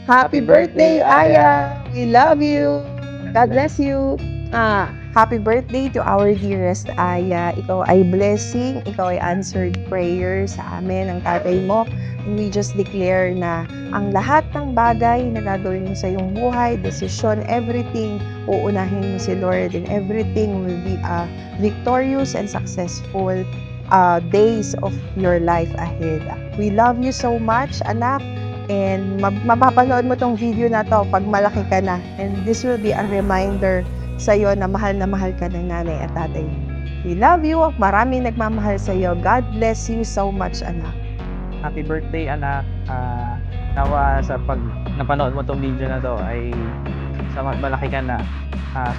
Happy birthday, Aya! We love you! God bless you! Happy birthday to our dearest Aya. Ikaw ay blessing, ikaw ay answered prayer sa amin, ang tatay mo. And we just declare na ang lahat ng bagay na gagawin mo sa iyong buhay, desisyon, everything, uunahin mo si Lord and everything will be victorious and successful days of your life ahead. We love you so much, anak. And mapapanood mo tong video na to pag malaki ka na. And this will be a reminder sa'yo na mahal ka ng nanay at tatay mo. We love you. Maraming nagmamahal sa'yo. God bless you so much, anak. Happy birthday, anak. Nawa sa pag napanood mo tong video na to ay sa malaki ka na.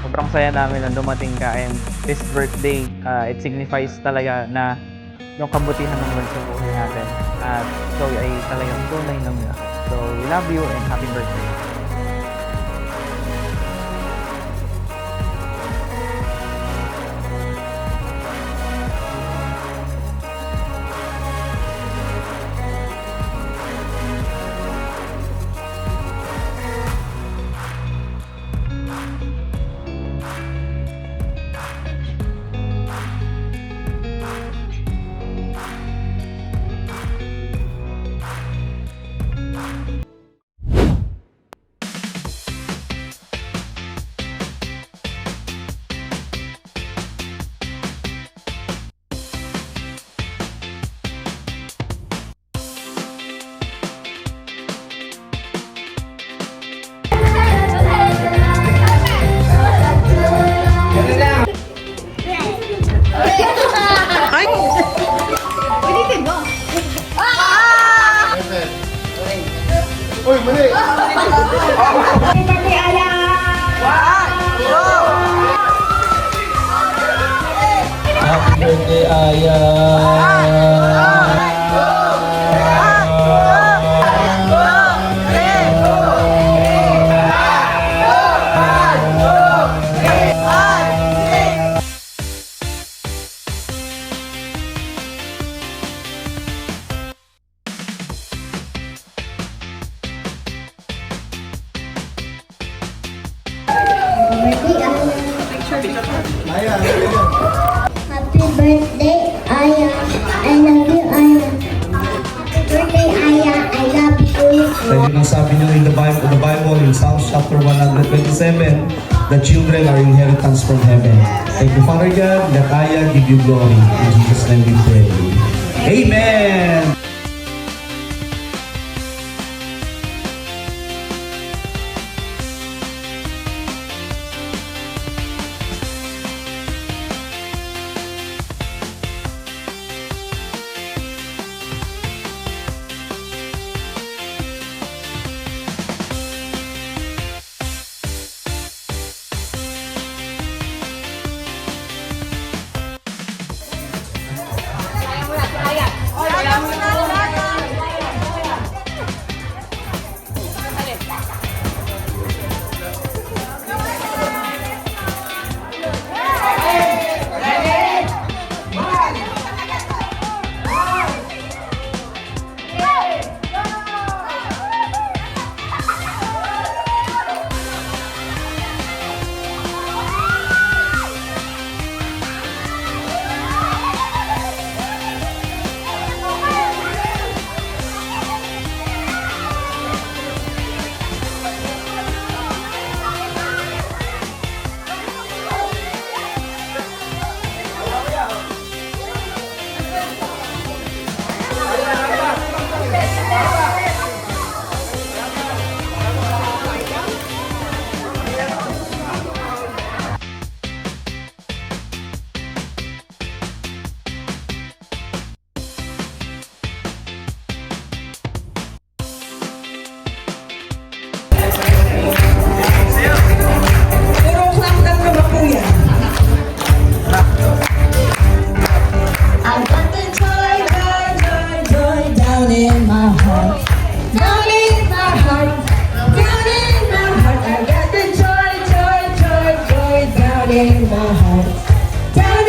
Sobrang saya namin na dumating ka, and this birthday, it signifies talaga na yung kabutihan ng Lord sa buhay natin. At ikaw ay talagang tunay na miracle. So, we love you and happy birthday. Uy, mali! Happy birthday, Aya! Happy birthday, Aya. I love you, Aya. Happy birthday, Aya. I love you. Dahil ang sabi niyo in the Bible in Psalms chapter 127, the children are inheritance from heaven. Thank you, Father God, that Aya give you glory. In Jesus' name we pray. Amen! in my heart. Down